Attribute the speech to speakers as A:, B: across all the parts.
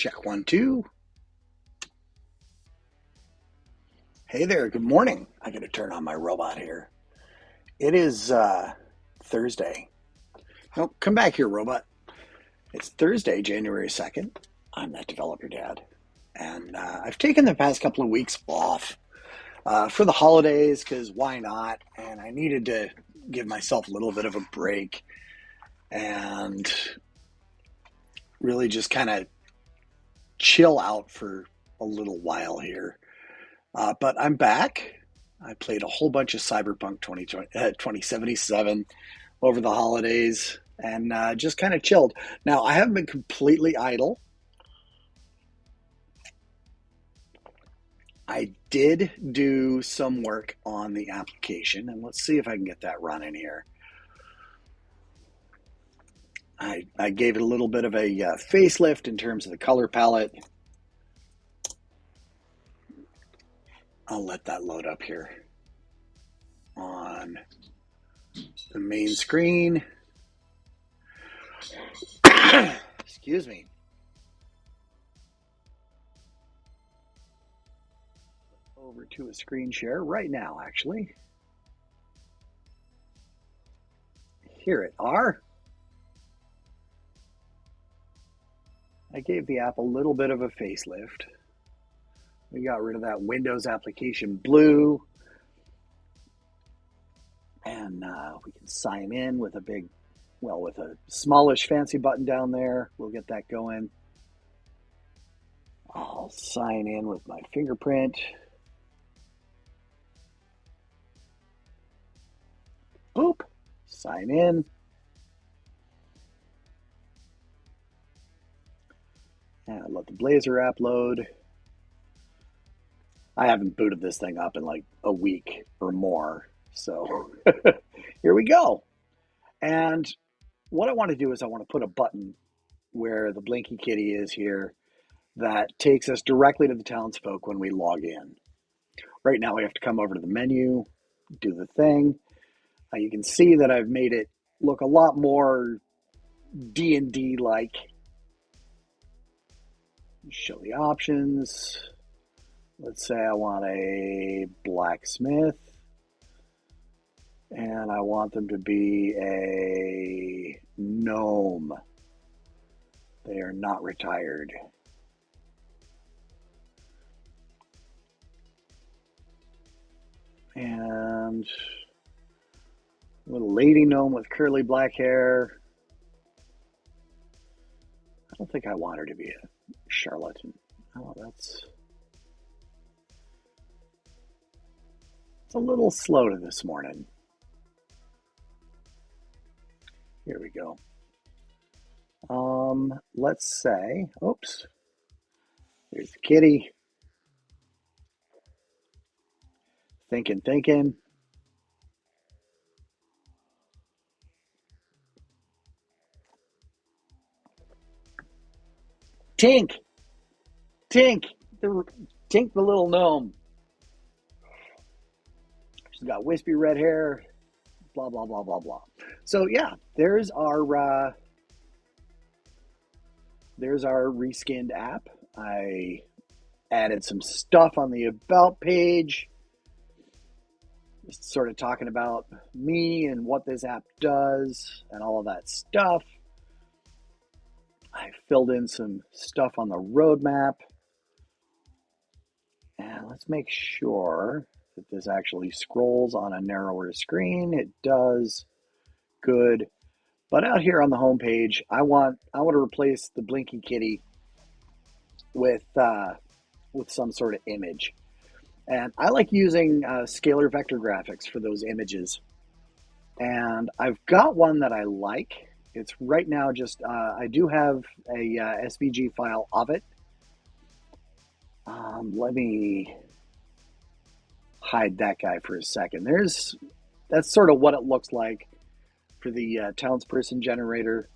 A: Check 1, 2. Hey there, good morning. I gotta turn on my robot here. It is Thursday. No, come back here, robot. It's Thursday, January 2nd. I'm that developer dad. And I've taken the past couple of weeks off for the holidays because why not? And I needed to give myself a little bit of a break and really just kind of chill out for a little while here. But I'm back. I played a whole bunch of Cyberpunk 2077 over the holidays and just kind of chilled. Now, I haven't been completely idle. I did do some work on the application, and let's see if I can get that running here. I gave it a little bit of a facelift in terms of the color palette. I'll let that load up here on the main screen. Excuse me. Over to a screen share right now, actually. Here it are. I gave the app a little bit of a facelift. We got rid of that Windows application blue. And we can sign in with with a smallish fancy button down there. We'll get that going. I'll sign in with my fingerprint. Boop. Sign in. And I'll let the Blazor app load. I haven't booted this thing up in like a week or more. So here we go. And what I want to do is I want to put a button where the Blinky Kitty is here that takes us directly to the townsfolk when we log in. Right now we have to come over to the menu, do the thing. You can see that I've made it look a lot more D&D like. Show the options. Let's say I want a blacksmith. And I want them to be a gnome. They are not retired. And a little lady gnome with curly black hair. I don't think I want her to be a charlatan. Oh, it's a little slow to this morning. Here we go. Let's say, oops, there's the kitty. Thinking. Tink, the little gnome. She's got wispy red hair, blah, blah, blah, blah, blah. So yeah, there's our reskinned app. I added some stuff on the about page, just sort of talking about me and what this app does and all of that stuff. I filled in some stuff on the roadmap. And let's make sure that this actually scrolls on a narrower screen. It does. Good. But out here on the home page, I want to replace the Blinky Kitty with some sort of image. And I like using scalar vector graphics for those images. And I've got one that I like. It's right now just, I do have a SVG file of it. Let me hide that guy for a second. That's sort of what it looks like for the townsperson generator.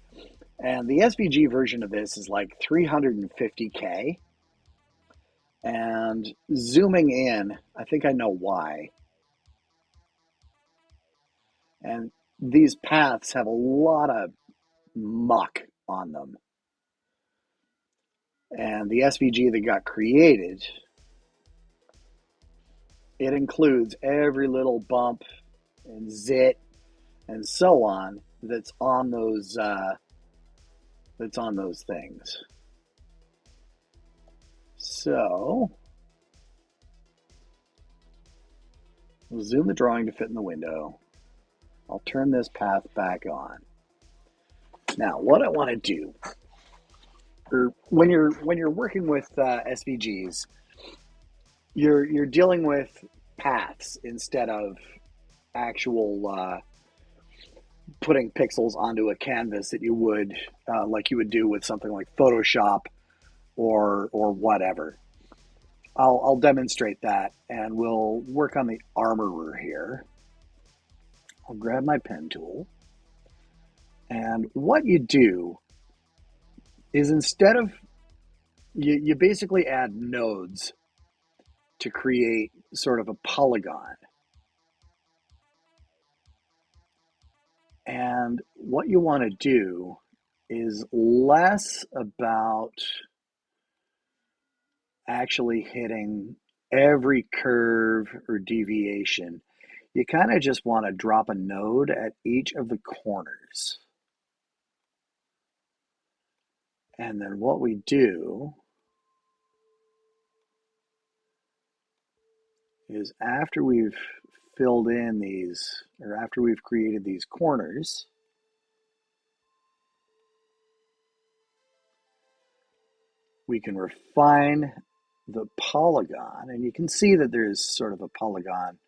A: And the SVG version of this is like 350K. And zooming in, I think I know why. And these paths have a lot of muck on them. And the SVG that got created, it includes every little bump and zit and so on that's on those things. So we'll zoom the drawing to fit in the window. I'll turn this path back on. Now, what I want to do, or when you're working with SVGs, you're dealing with paths instead of actual putting pixels onto a canvas that you would like you would do with something like Photoshop or whatever. I'll demonstrate that, and we'll work on the armorer here. I'll grab my pen tool, and what you do is instead of you basically add nodes to create sort of a polygon. And what you want to do is less about actually hitting every curve or deviation. You kind of just want to drop a node at each of the corners. And then what we do is after we've filled in these, or after we've created these corners, we can refine the polygon, and you can see that there's sort of a polygon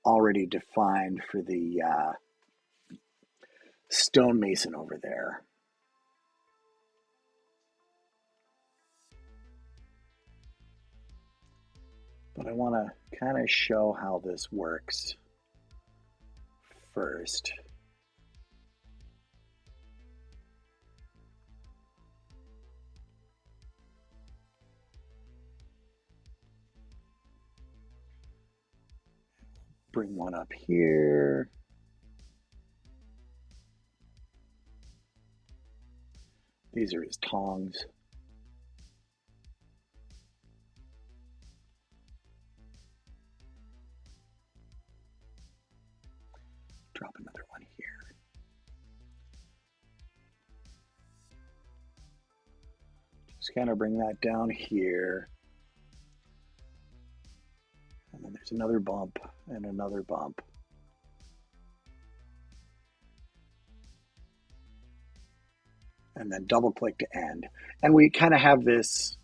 A: already defined for the stonemason over there. But I want to kind of show how this works first. Bring one up here. These are his tongs. Drop another one here. Just kind of bring that down here. And then there's another bump and another bump. And then double click to end. And we kind of have this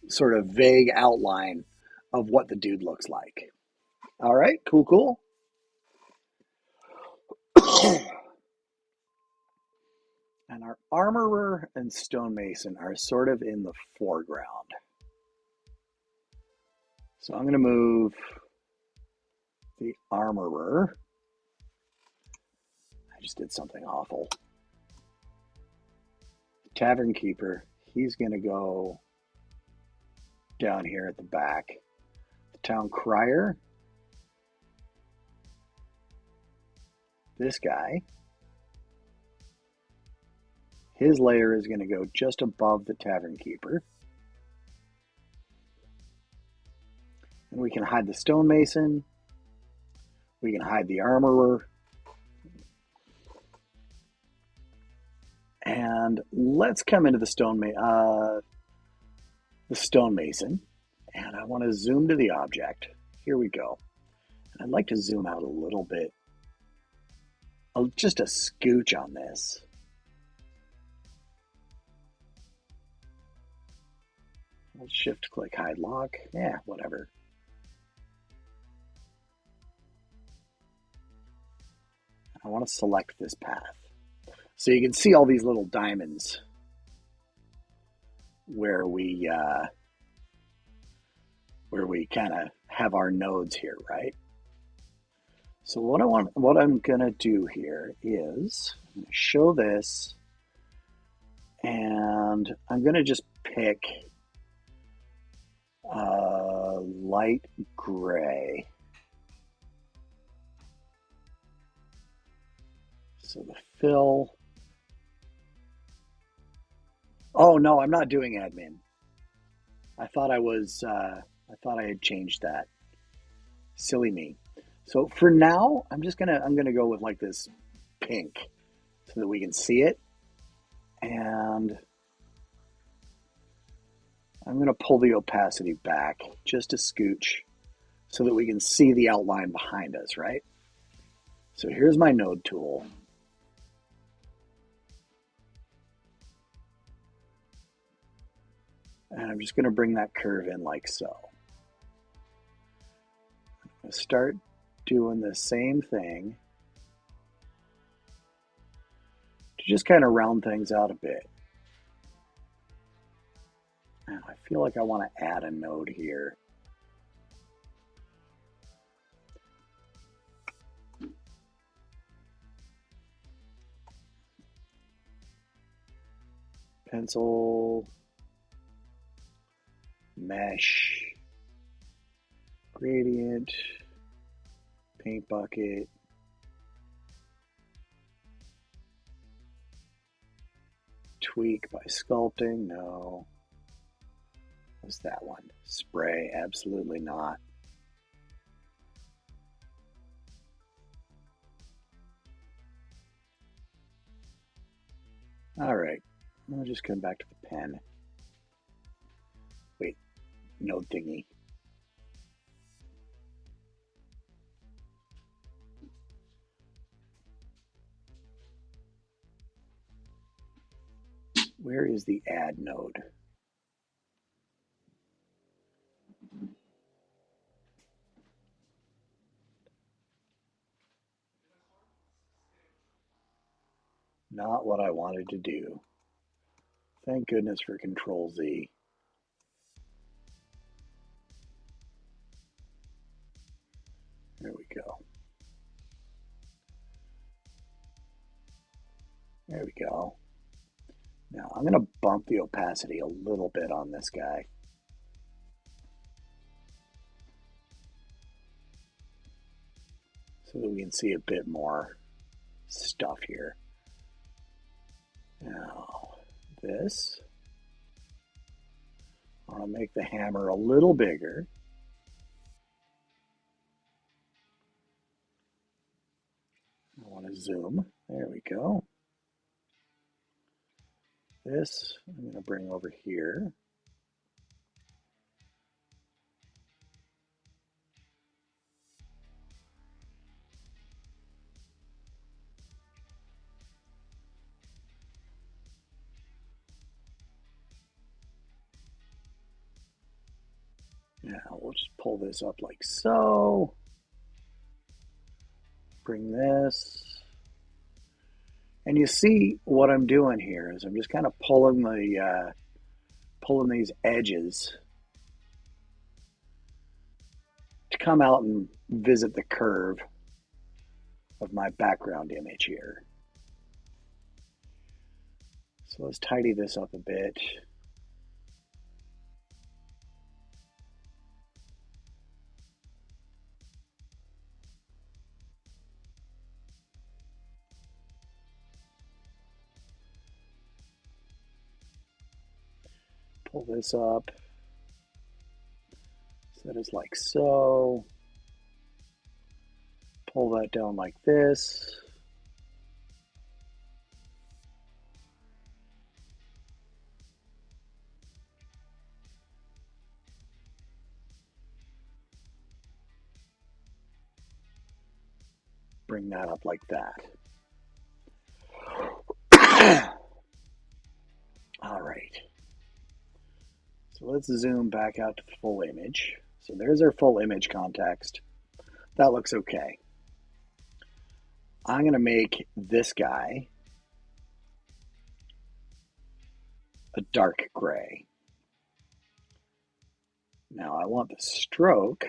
A: sort of vague outline of what the dude looks like. All right, cool. And our armorer and stonemason are sort of in the foreground. So I'm going to move the armorer. I just did something awful. The tavern keeper, he's going to go down here at the back. The town crier, this guy, his layer is going to go just above the tavern keeper. And we can hide the stonemason. We can hide the armorer. And let's come into the stonemason. And I want to zoom to the object. Here we go. And I'd like to zoom out a little bit. Just a scooch on this. Let's shift click hide lock. Yeah, whatever. I want to select this path. So you can see all these little diamonds where we kind of have our nodes here, right? So what I'm gonna do here is I'm gonna show this, and I'm gonna just pick light gray. So the fill Oh no, I'm not doing admin. I thought I was. I thought I had changed that. Silly me. So for now, I'm gonna go with like this pink so that we can see it, and I'm gonna pull the opacity back just a scooch so that we can see the outline behind us, right? So here's my node tool. And I'm just gonna bring that curve in like so. Start doing the same thing to just kind of round things out a bit. Now, I feel like I want to add a node here. Pencil, mesh, gradient, paint bucket, tweak by sculpting, no. What's that one? Spray, absolutely not. All right, I'll just come back to the pen. Wait, node thingy. Where is the add node? Not what I wanted to do. Thank goodness for Control Z. There we go. There we go. Now I'm going to bump the opacity a little bit on this guy. So that we can see a bit more stuff here. Now, this, I want to make the hammer a little bigger. I want to zoom. There we go. This, I'm going to bring over here. Now, we'll just pull this up like so. Bring this. And you see what I'm doing here is I'm just kind of pulling these edges to come out and visit the curve of my background image here. So let's tidy this up a bit. Pull this up. Set it like so. Pull that down like this. Bring that up like that. All right. So let's zoom back out to the full image. So there's our full image context. That looks okay. I'm going to make this guy a dark gray. Now I want the stroke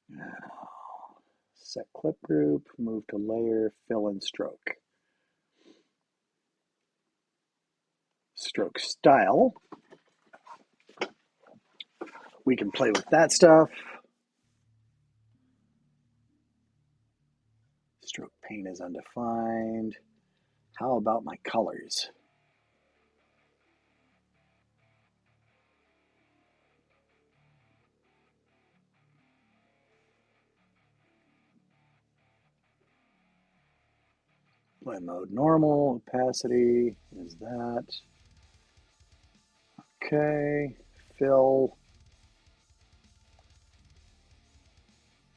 A: now. Set clip group, move to layer, fill in stroke. Stroke style. we can play with that stuff. Stroke paint is undefined. How about my colors? Blend mode normal, opacity is that. Okay, fill.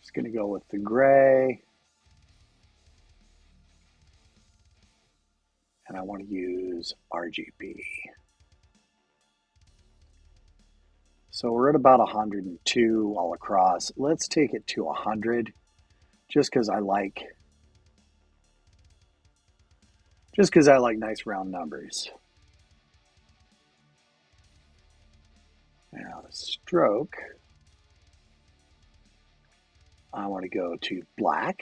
A: Just going to go with the gray. And I want to use RGB. So we're at about 102 all across. Let's take it to 100 just because I like nice round numbers. Now the stroke, I want to go to black.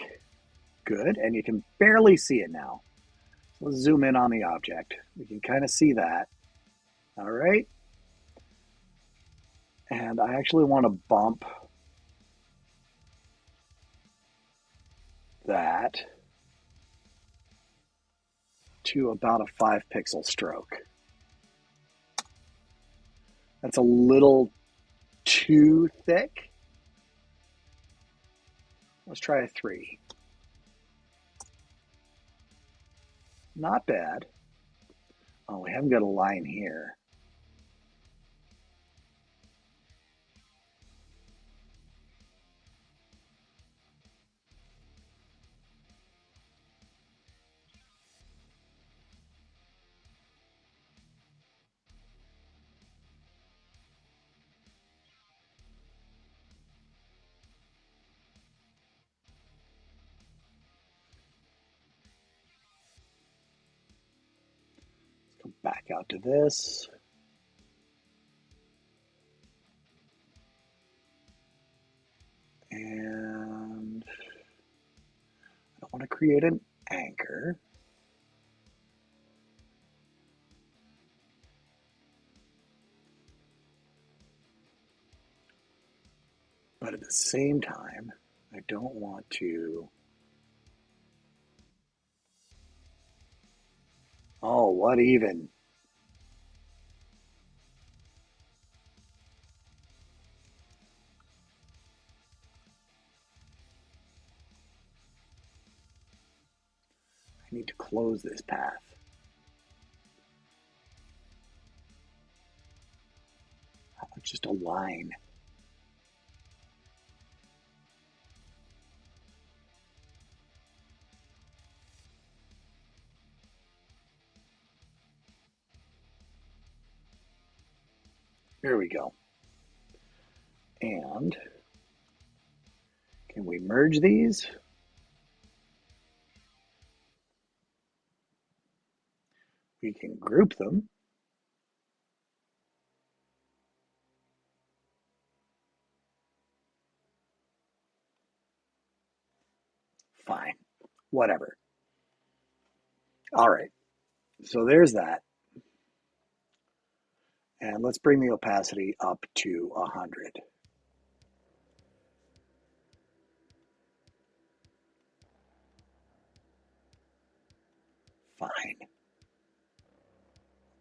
A: Good, and you can barely see it now. So let's zoom in on the object. We can kind of see that. All right. And I actually want to bump that to about a 5 pixel stroke. That's a little too thick. Let's try a 3. Not bad. Oh, we haven't got a line here. Let's go back out to this. And I don't want to create an anchor. But at the same time, I don't want to. Oh, what even? I need to close this path. How about just a line? There we go. And can we merge these? We can group them. Fine, whatever. All right, so there's that. And let's bring the opacity up to 100. Fine.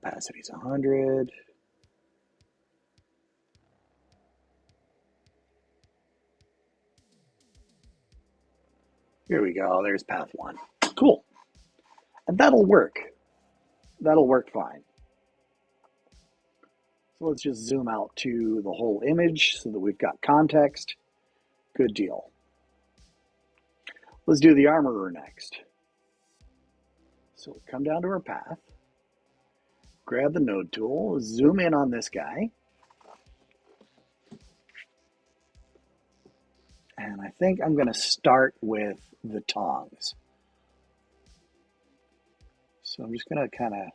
A: Opacity's 100. Here we go. There's path 1. Cool. And that'll work. That'll work fine. So let's just zoom out to the whole image so that we've got context. Good deal. Let's do the armorer next. So come down to our path, grab the node tool, zoom in on this guy. And I think I'm going to start with the tongs. So I'm just going to kind of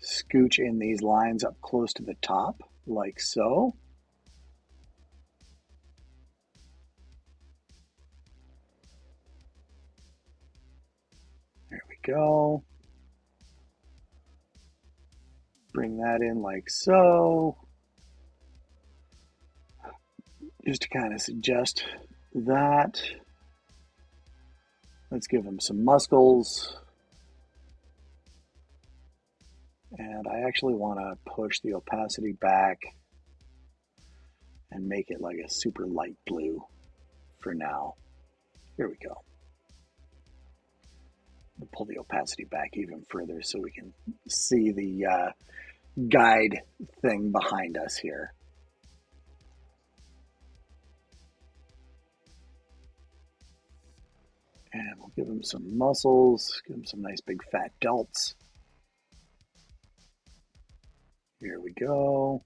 A: scooch in these lines up close to the top, like so. There we go. Bring that in like so. just to kind of suggest that. Let's give him some muscles. And I actually want to push the opacity back and make it like a super light blue for now. Here we go. We'll pull the opacity back even further so we can see the guide thing behind us here. And we'll give him some muscles, give him some nice big fat delts. Here we go.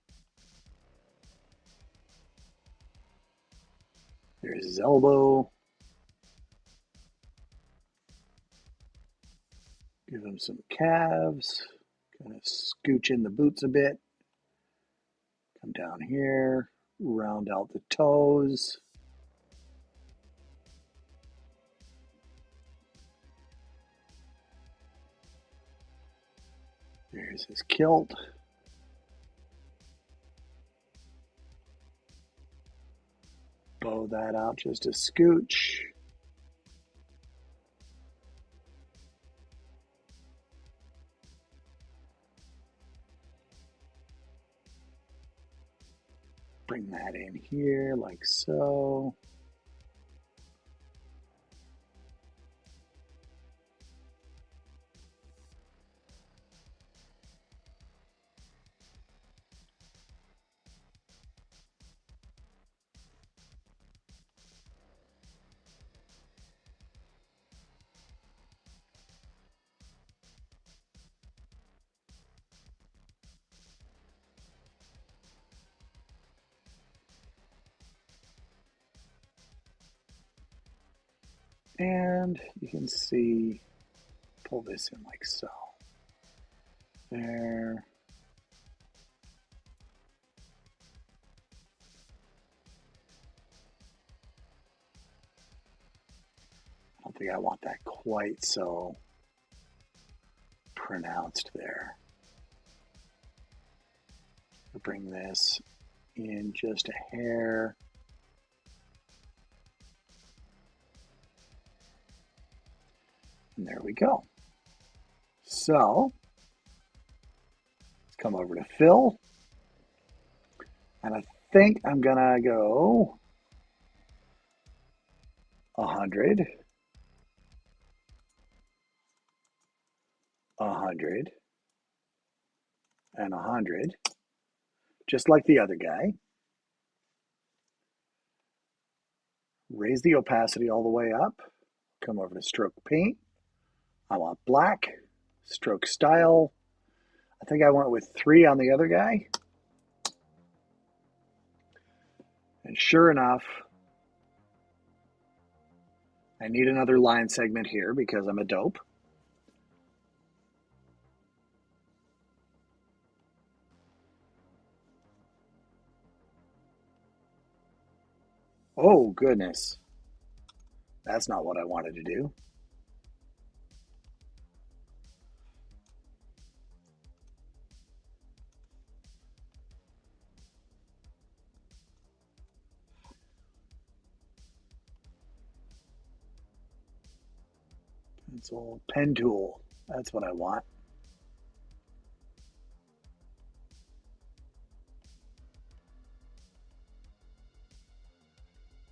A: There's his elbow. Give him some calves. Kind of scooch in the boots a bit. Come down here, round out the toes. There's his kilt. Bow that out just a scooch. Bring that in here like so. And you can see, pull this in like so. There. I don't think I want that quite so pronounced there. I'll bring this in just a hair. And there we go. So let's come over to fill. And I think I'm gonna go 100, 100, and 100, just like the other guy. Raise the opacity all the way up. Come over to stroke paint. I want black, stroke style. I think I went with 3 on the other guy. And sure enough, I need another line segment here because I'm a dope. Oh, goodness. That's not what I wanted to do. Pencil, pen tool. That's what I want.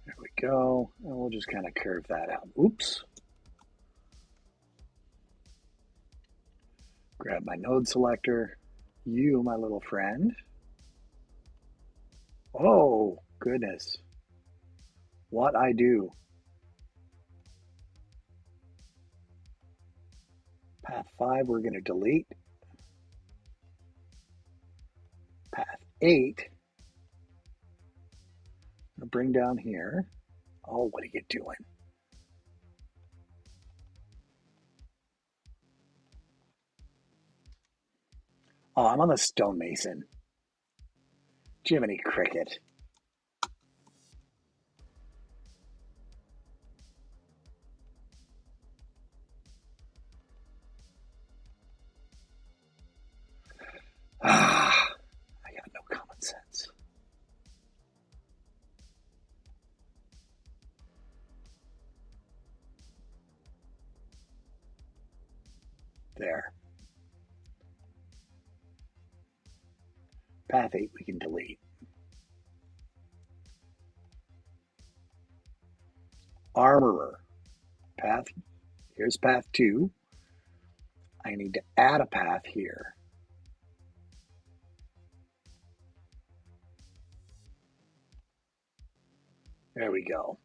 A: There we go. And we'll just kind of curve that out. Oops. Grab my node selector. You, my little friend. Oh, goodness. What I do. Path 5, we're going to delete. Path 8, I'll bring down here. Oh, what are you doing? Oh, I'm on the stonemason. Jiminy Cricket. Ah, I got no common sense. Path 8 we can delete. Armorer. Path, here's path 2. I need to add a path here. There we go.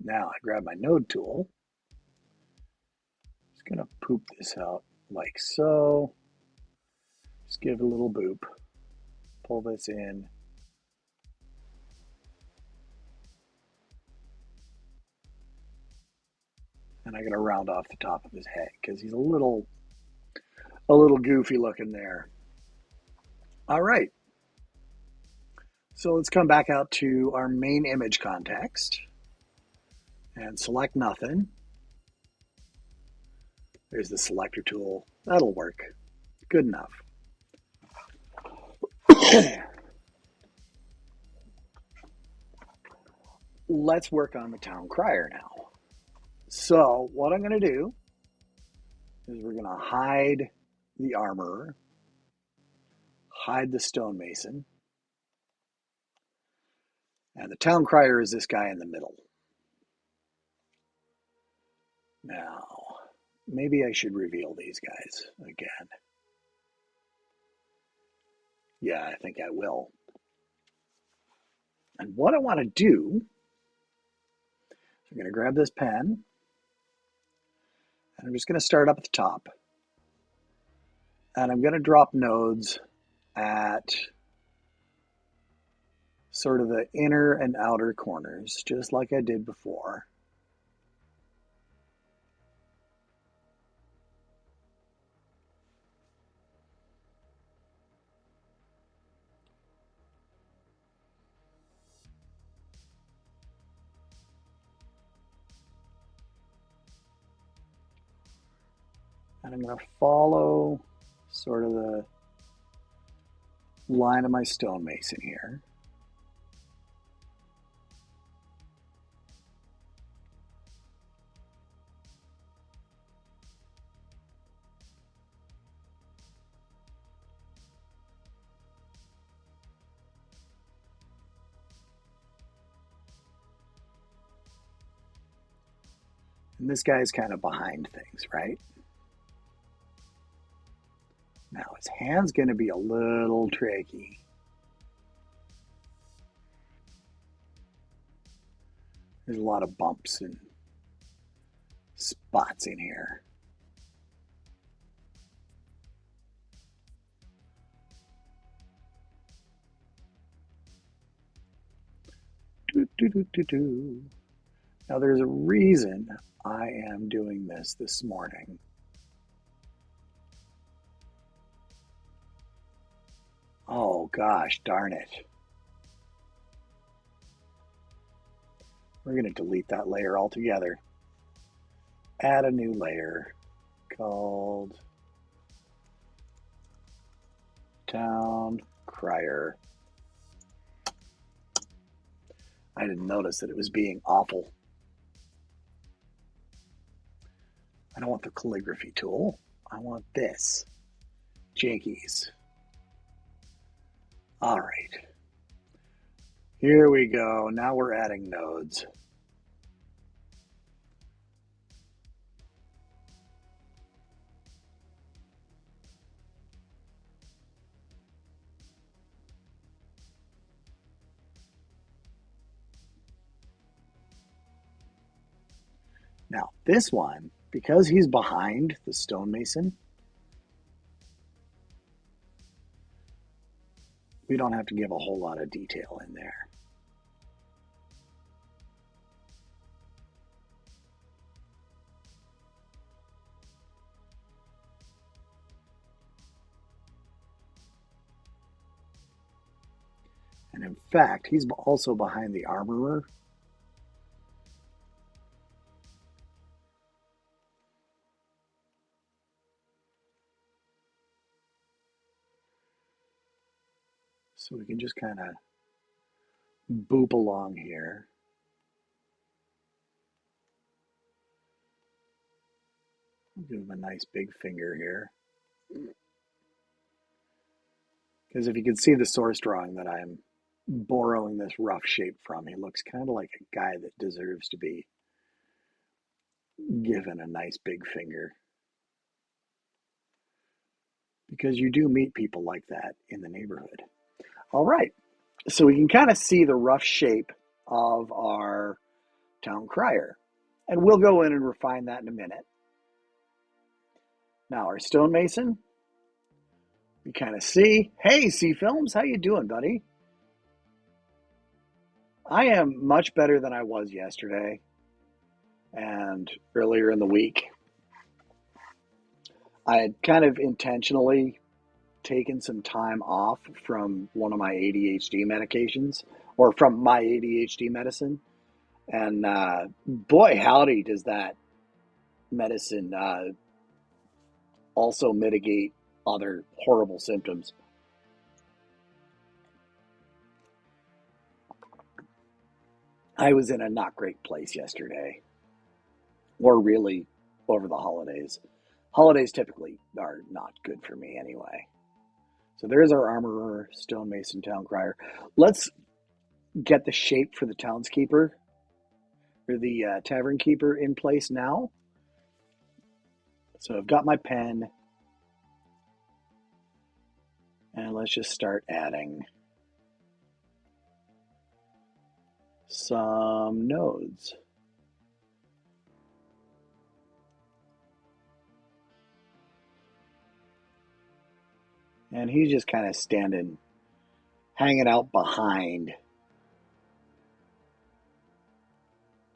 A: Now I grab my node tool. Just gonna poop this out like so. Just give it a little boop. Pull this in. And I'm gonna round off the top of his head because he's a little goofy looking there. All right. So let's come back out to our main image context and select nothing. There's the selector tool. That'll work. Good enough. Let's work on the town crier now. So what I'm going to do is we're going to hide the armorer, hide the stonemason, and the town crier is this guy in the middle. Now, maybe I should reveal these guys again. Yeah, I think I will. And what I want to do, I'm going to grab this pen, and I'm just going to start up at the top. And I'm going to drop nodes at sort of the inner and outer corners, just like I did before. And I'm going to follow sort of the line of my stonemason here. And this guy's kind of behind things, right? Now his hand's going to be a little tricky. There's a lot of bumps and spots in here. Now there's a reason I am doing this morning. Oh gosh, darn it. We're going to delete that layer altogether. Add a new layer called Town Crier. I didn't notice that it was being awful. I don't want the calligraphy tool. I want this. Jinkies. All right. Here we go. Now we're adding nodes. Now this one, because he's behind the stonemason, we don't have to give a whole lot of detail in there. And in fact, he's also behind the armorer. So we can just kind of boop along here. Give him a nice big finger here. Because if you can see the source drawing that I'm borrowing this rough shape from, he looks kind of like a guy that deserves to be given a nice big finger. Because you do meet people like that in the neighborhood. All right, so we can kind of see the rough shape of our town crier. And we'll go in and refine that in a minute. Now our stonemason, you kind of see. Hey, C Films, how you doing, buddy? I am much better than I was yesterday and earlier in the week. I had kind of intentionally taken some time off from one of my ADHD medications, or from my ADHD medicine. And boy, howdy, does that medicine also mitigate other horrible symptoms. I was in a not great place yesterday, or really over the holidays. Holidays typically are not good for me anyway. So there's our armorer, stonemason, town crier. Let's get the shape for the townskeeper, or the tavern keeper, in place now. So I've got my pen, and let's just start adding some nodes. And he's just kind of standing, hanging out behind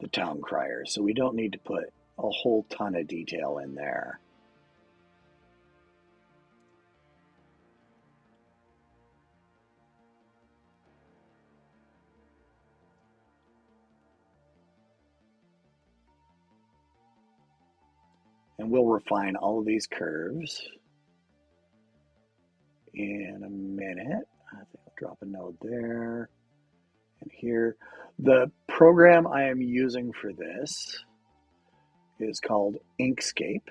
A: the town crier. So we don't need to put a whole ton of detail in there. And we'll refine all of these curves in a minute. I think I'll drop a node there and here. The program I am using for this is called Inkscape.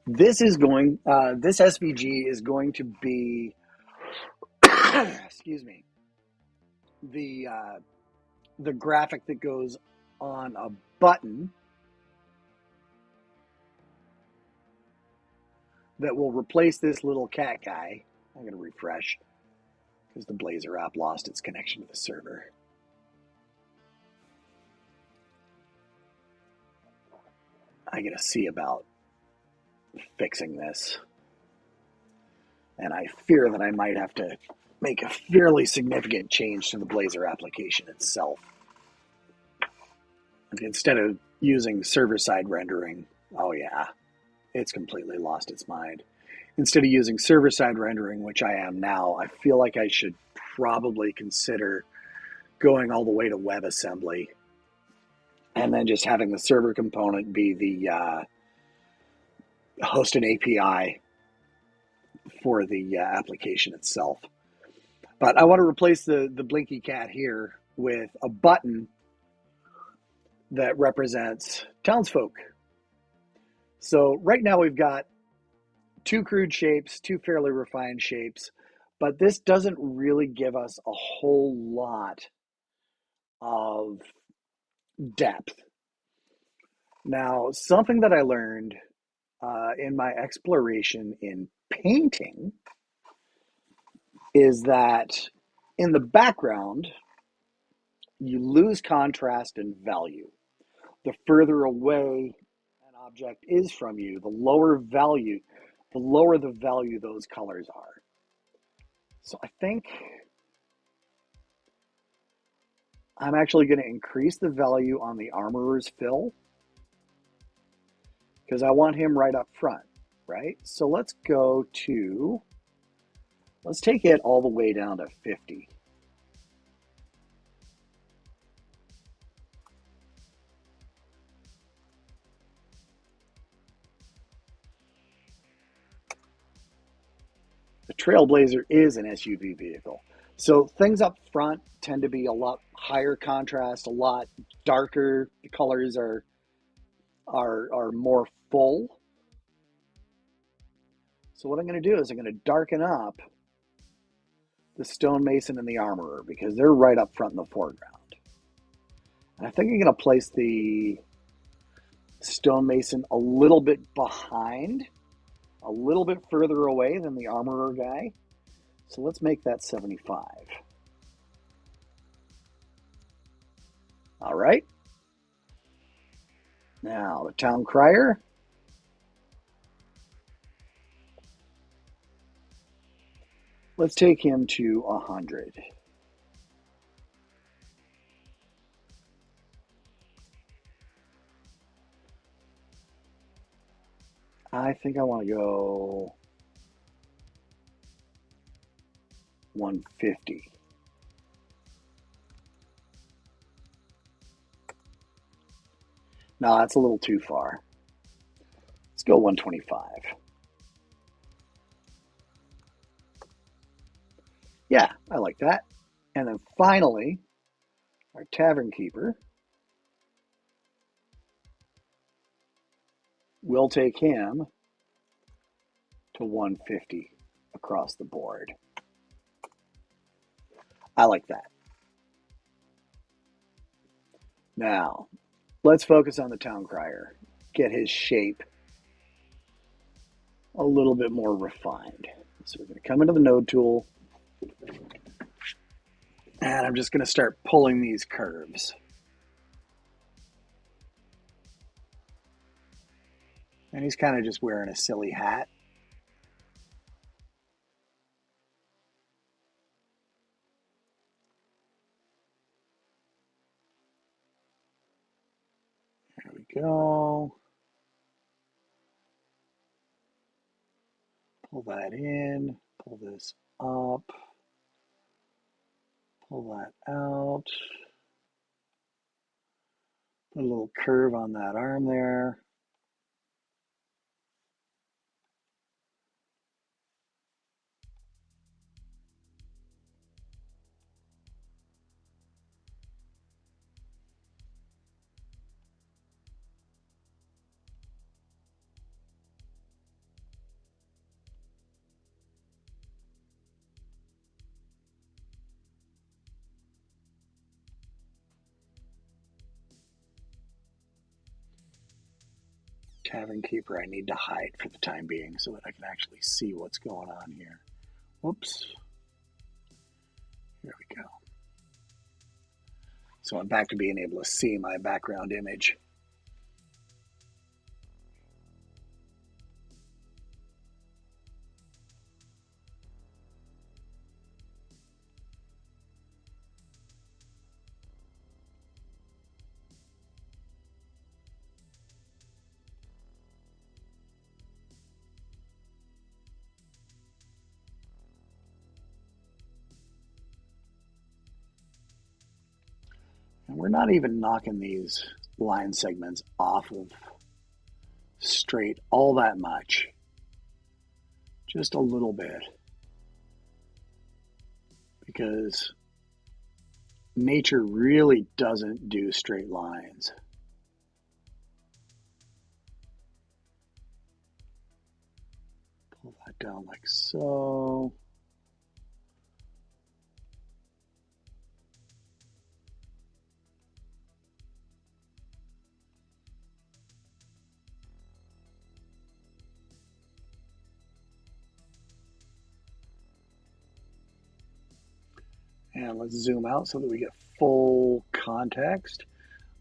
A: This SVG is going to be, excuse me, the graphic that goes on a button that will replace this little cat guy. I'm going to refresh because the Blazor app lost its connection to the server. I got to see about fixing this. And I fear that I might have to make a fairly significant change to the Blazor application itself. Instead of using server-side rendering, oh yeah, it's completely lost its mind. Instead of using server-side rendering, which I am now, I feel like I should probably consider going all the way to WebAssembly and then just having the server component be the host an API for the application itself. But I want to replace the blinky cat here with a button that represents townsfolk. So right now we've got two crude shapes, two fairly refined shapes, but this doesn't really give us a whole lot of depth. Now, something that I learned in my exploration in painting is that in the background, you lose contrast and value. The further away an object is from you, the lower the value those colors are. So I think I'm actually going to increase the value on the armorer's fill because I want him right up front, right? So let's take it all the way down to 50. The Trailblazer is an SUV vehicle. So things up front tend to be a lot higher contrast, a lot darker. The colors are more full. So what I'm going to do is I'm going to darken up the stonemason and the armorer because they're right up front in the foreground. And I think I'm going to place the stonemason a little bit behind, a little bit further away than the armorer guy. So let's make that 75. All right. Now the town crier. Let's take him to 100. I think I want to go 150. No, that's a little too far. Let's go 125. Yeah, I like that. And then finally, our tavern keeper. We'll take him to 150 across the board. I like that. Now, let's focus on the town crier. Get his shape a little bit more refined. So we're going to come into the node tool, and I'm just going to start pulling these curves. And he's kind of just wearing a silly hat. There we go. Pull that in, pull this up, pull that out. Put a little curve on that arm there. Tavern keeper I need to hide for the time being so that I can actually see what's going on here. Whoops. There we go. So I'm back to being able to see my background image. And we're not even knocking these line segments off of straight all that much. Just a little bit. Because nature really doesn't do straight lines. Pull that down like so. And let's zoom out so that we get full context.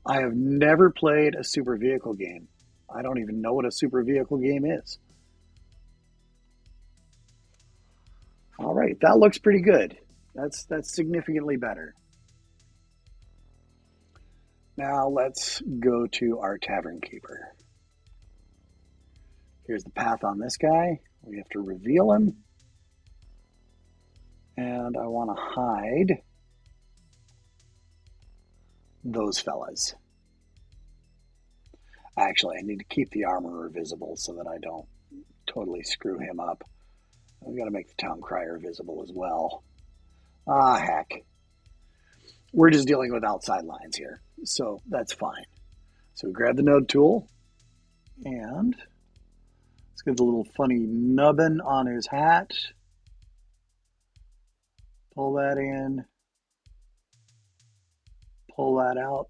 A: I have never played a super vehicle game. I don't even know what a super vehicle game is. All right, that looks pretty good. That's significantly better. Now let's go to our tavern keeper. Here's the path on this guy. We have to reveal him. And I want to hide those fellas. Actually, I need to keep the armorer visible so that I don't totally screw him up. I've got to make the town crier visible as well. Ah, heck. We're just dealing with outside lines here, so that's fine. So we grab the node tool, and let's get the little funny nubbin on his hat. Pull that in, pull that out,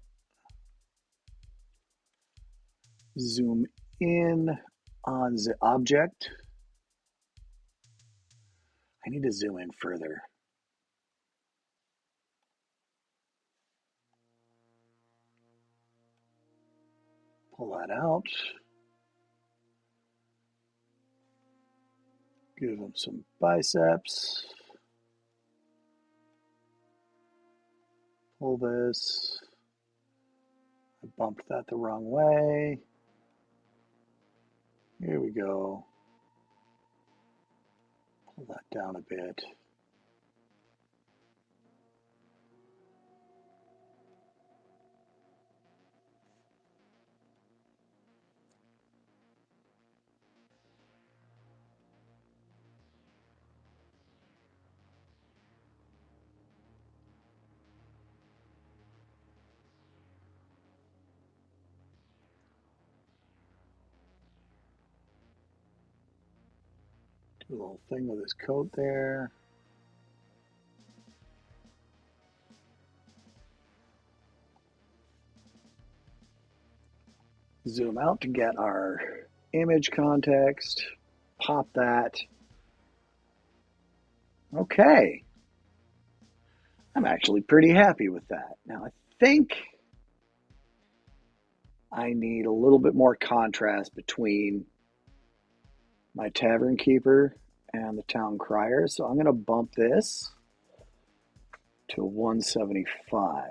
A: zoom in on the object. I need to zoom in further. Pull that out. Give him some biceps. Pull this. I bumped that the wrong way. Here we go. Pull that down a bit. Do a little thing with his coat there. Zoom out to get our image context. Pop that. Okay. I'm actually pretty happy with that. Now I think I need a little bit more contrast between my tavern keeper and the town crier. So I'm going to bump this to 175.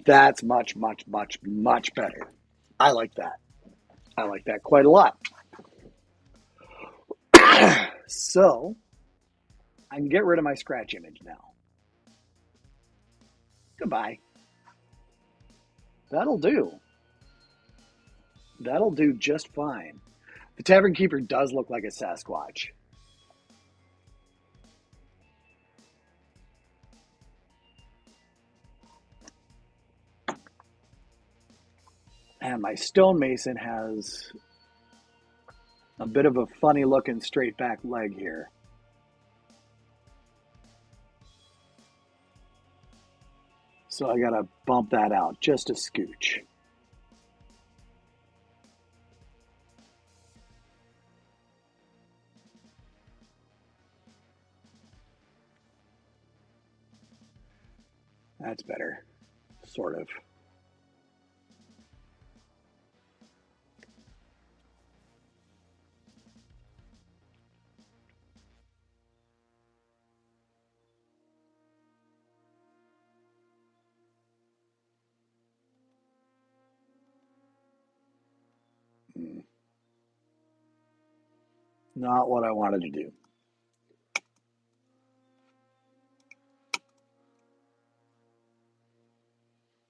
A: That's much, much, much, much better. I like that. I like that quite a lot. So I can get rid of my scratch image now. Goodbye. That'll do. That'll do just fine. The Tavern Keeper does look like a Sasquatch. And my stonemason has a bit of a funny looking straight back leg here. So I gotta bump that out just a scooch. That's better, sort of. Not what I wanted to do.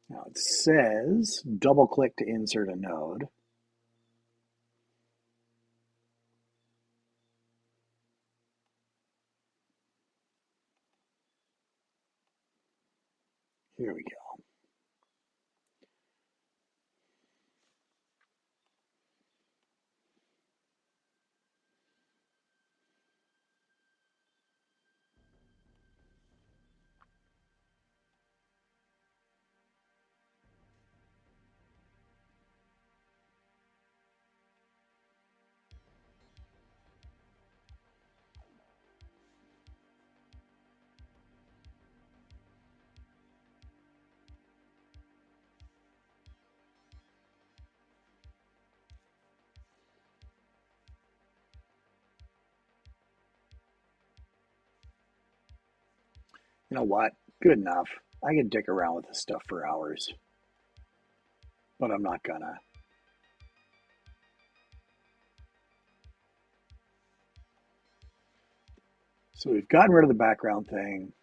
A: Now it says double click to insert a node. Here we go. You know what? Good enough. I can dick around with this stuff for hours, but I'm not gonna. So we've gotten rid of the background thing.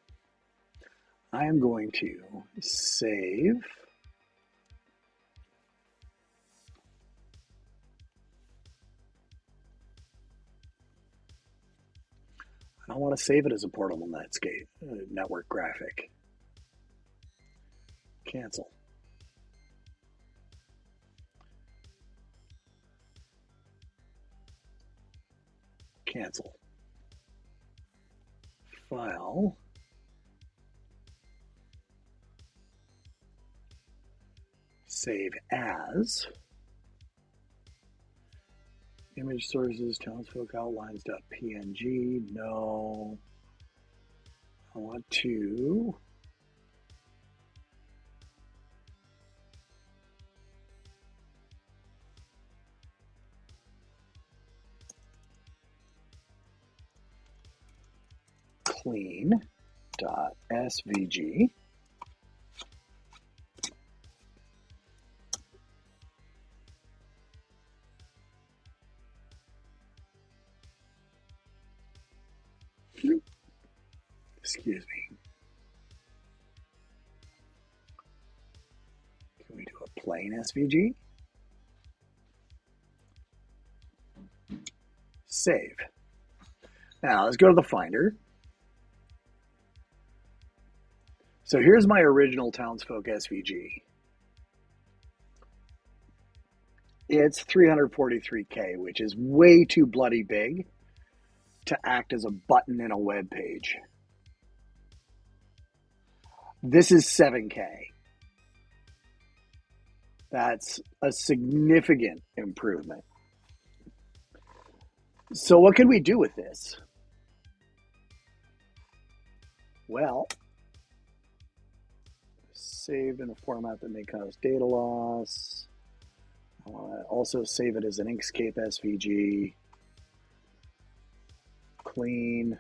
A: I am going to save. I don't want to save it as a portable Netscape network graphic. Cancel. cancel. File. Save as. Image sources, townsfolk outlines.png. No. I want to clean.svg. Excuse me. Can we do a plain SVG? Save. Now let's go to the Finder. So here's my original townsfolk SVG. It's 343K, which is way too bloody big to act as a button in a web page. This is 7K. That's a significant improvement. So what can we do with this? Well, save in a format that may cause data loss. Also save it as an Inkscape SVG. Clean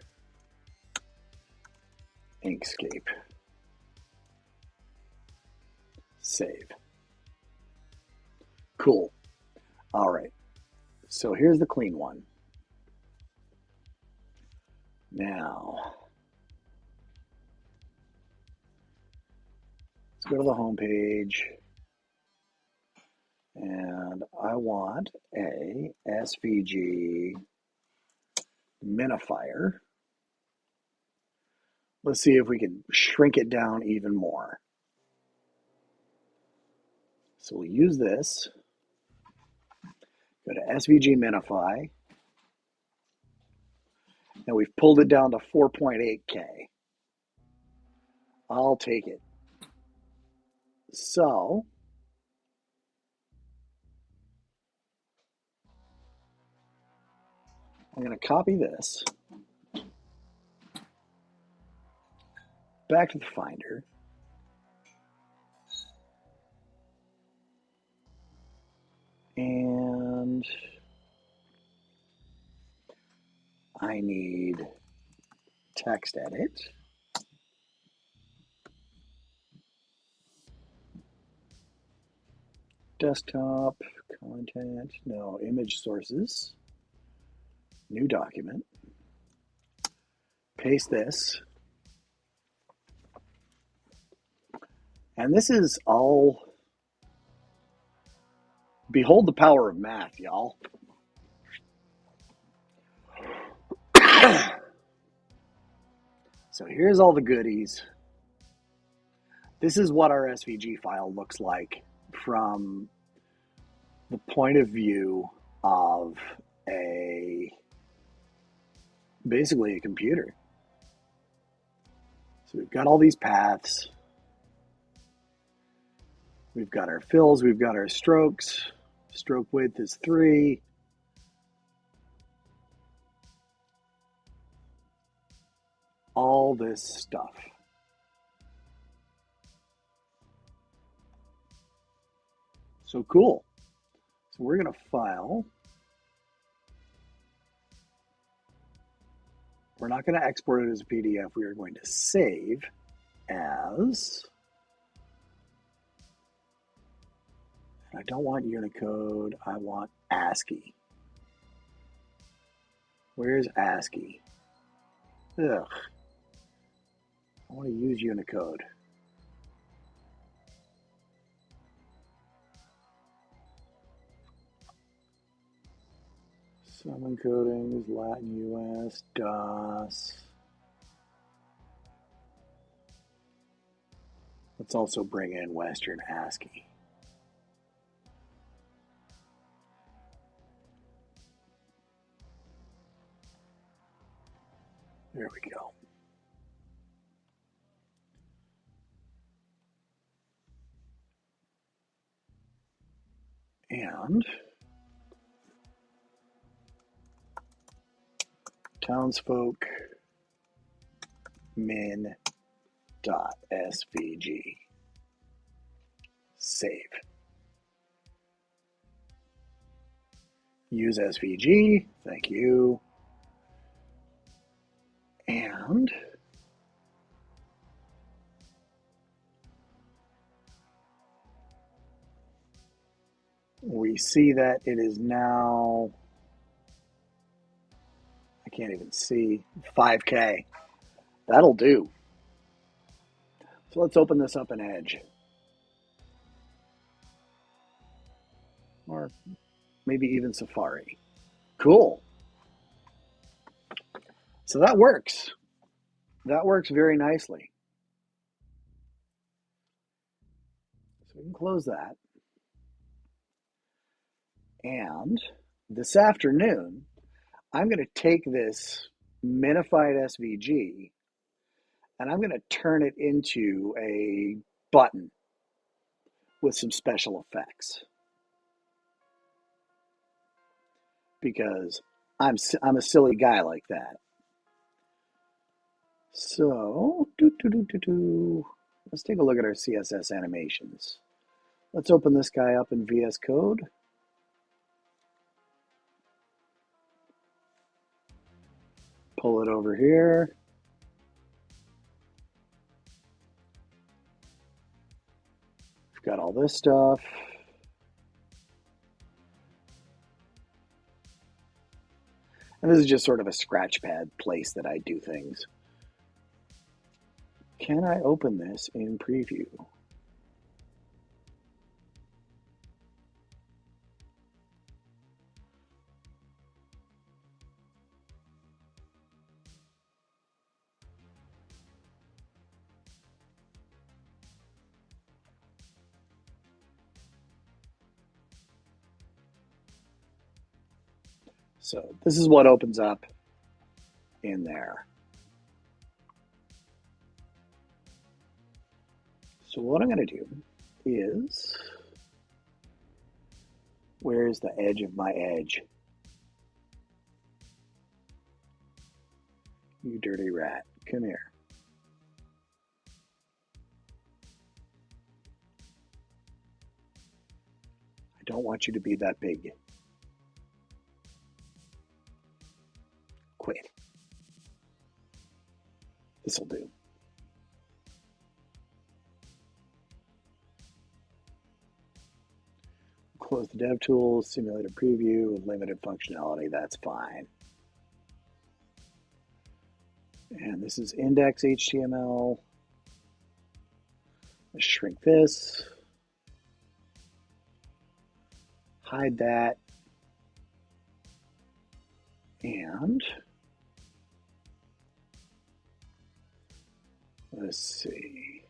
A: Inkscape. Save. Cool. All right. So here's the clean one. Now, let's go to the home page. And I want a SVG minifier. Let's see if we can shrink it down even more. So we'll use this. Go to SVG minify. And we've pulled it down to 4.8K. I'll take it. So I'm going to copy this back to the Finder. And I need text edit. Desktop, content, no, image sources, new document. Paste this. And this is all, behold the power of math, y'all. So here's all the goodies. This is what our SVG file looks like from the point of view of basically a computer. So we've got all these paths. We've got our fills, we've got our strokes. Stroke width is 3. All this stuff. So cool. So we're going to file. We're not going to export it as a PDF. We are going to save as. I don't want Unicode. I want ASCII. Where's ASCII? Ugh. I want to use Unicode. Some encodings, Latin US, DOS. Let's also bring in Western ASCII. There we go. And townsfolk min dot SVG. Save. Use SVG. Thank you. And we see that it is now, I can't even see, 5K. That'll do. So let's open this up in Edge. Or maybe even Safari. Cool. So that works. That works very nicely. So we can close that. And this afternoon, I'm going to take this minified SVG and I'm going to turn it into a button with some special effects. Because I'm a silly guy like that. So, let's take a look at our CSS animations. Let's open this guy up in VS Code. Pull it over here. We've got all this stuff. And this is just sort of a scratch pad place that I do things. Can I open this in preview? So this is what opens up in there. So what I'm going to do is, where's the edge of my edge? You dirty rat, come here. I don't want you to be that big. Quit. This'll do. Close the dev tools, simulate a preview with limited functionality, that's fine. And this is index HTML. Let's shrink this. Hide that. And let's see.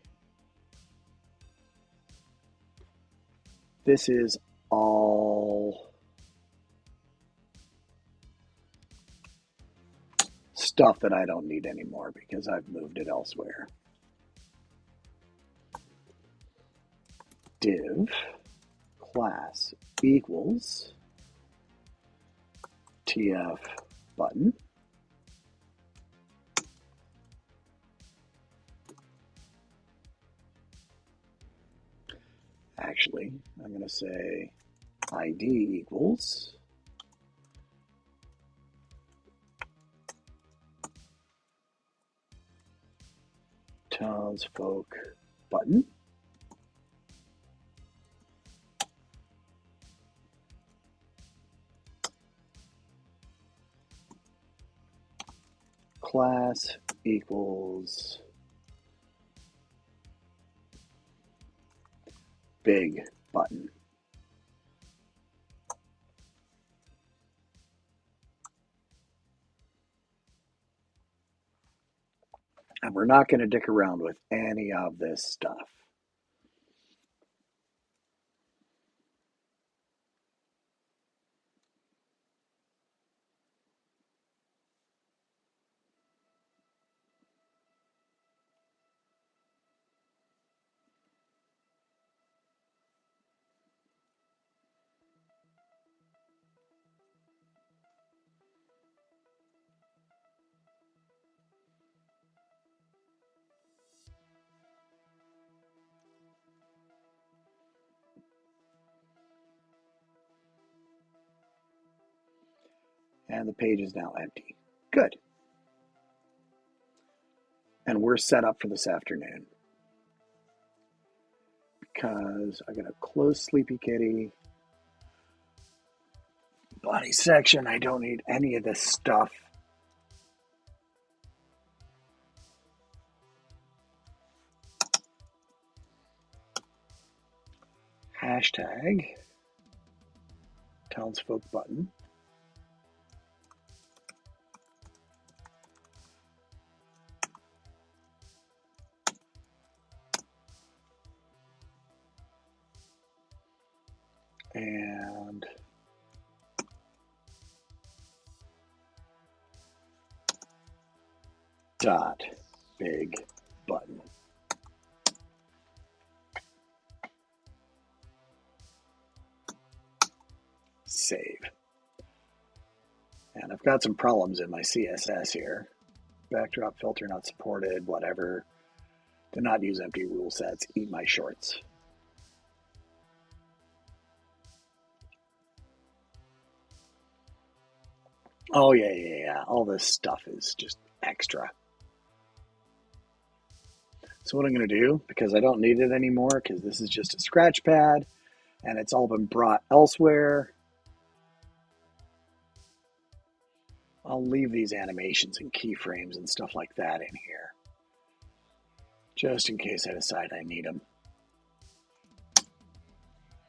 A: This is all stuff that I don't need anymore because I've moved it elsewhere. Div class equals TF button. Actually, I'm going to say ID equals townsfolk button. Class equals big button. And we're not going to dick around with any of this stuff. And the page is now empty. Good. And we're set up for this afternoon. Because I got a close Sleepy Kitty. Body section, I don't need any of this stuff. Hashtag townsfolk button. And dot big button. Save. And I've got some problems in my CSS here. Backdrop filter not supported, whatever. Do not use empty rule sets. Eat my shorts. Oh, yeah. All this stuff is just extra. So what I'm going to do, because I don't need it anymore, because this is just a scratch pad, and it's all been brought elsewhere, I'll leave these animations and keyframes and stuff like that in here, just in case I decide I need them.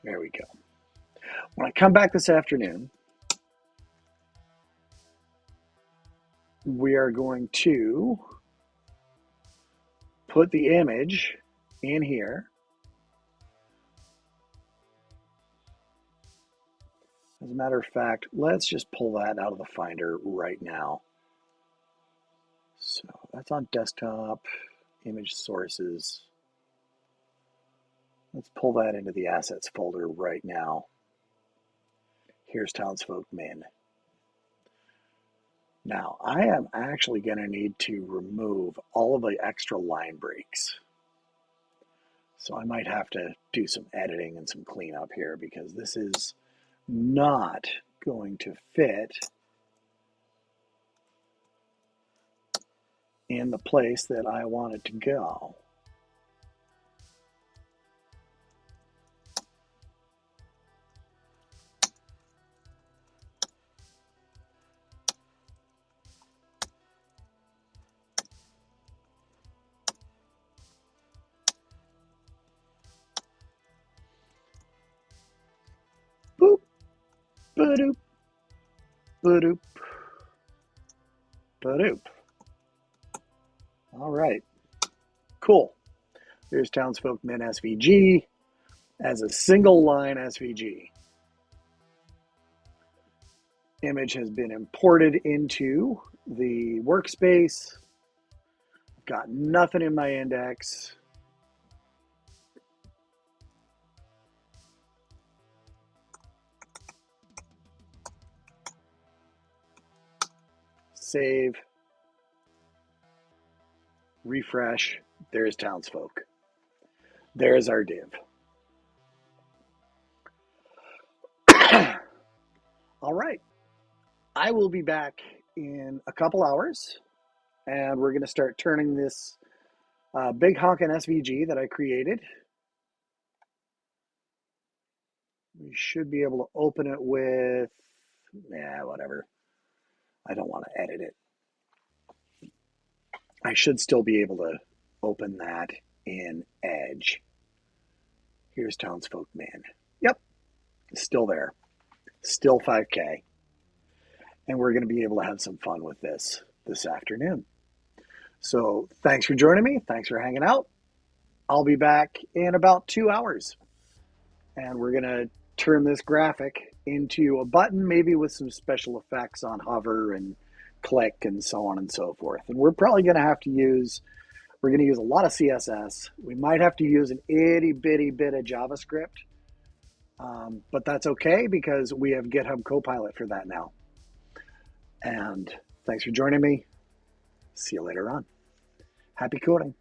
A: There we go. When I come back this afternoon, we are going to put the image in here. As a matter of fact, let's just pull that out of the Finder right now. So that's on desktop, image sources. Let's pull that into the assets folder right now. Here's Townsfolk Min. Now, I am actually going to need to remove all of the extra line breaks. So I might have to do some editing and some cleanup here because this is not going to fit in the place that I want it to go. Boop, ba-doop, ba-doop, ba-doop. All right, cool. Here's Townsfolk Min SVG as a single line SVG. Image has been imported into the workspace. Got nothing in my index. Save. Refresh. There's Townsfolk. There's our div. All right. I will be back in a couple hours, and we're going to start turning this big honkin' SVG that I created. We should be able to open it with, whatever. I don't want to edit it. I should still be able to open that in Edge. Here's Townsfolk Min. Yep, still there. Still 5K. And we're going to be able to have some fun with this afternoon. So thanks for joining me. Thanks for hanging out. I'll be back in about 2 hours. And we're going to turn this graphic into a button, maybe with some special effects on hover and click and so on and so forth. And we're probably going to have to use, we're going to use a lot of CSS. We might have to use an itty bitty bit of JavaScript. But that's okay because we have GitHub Copilot for that now. And thanks for joining me. See you later on. Happy coding.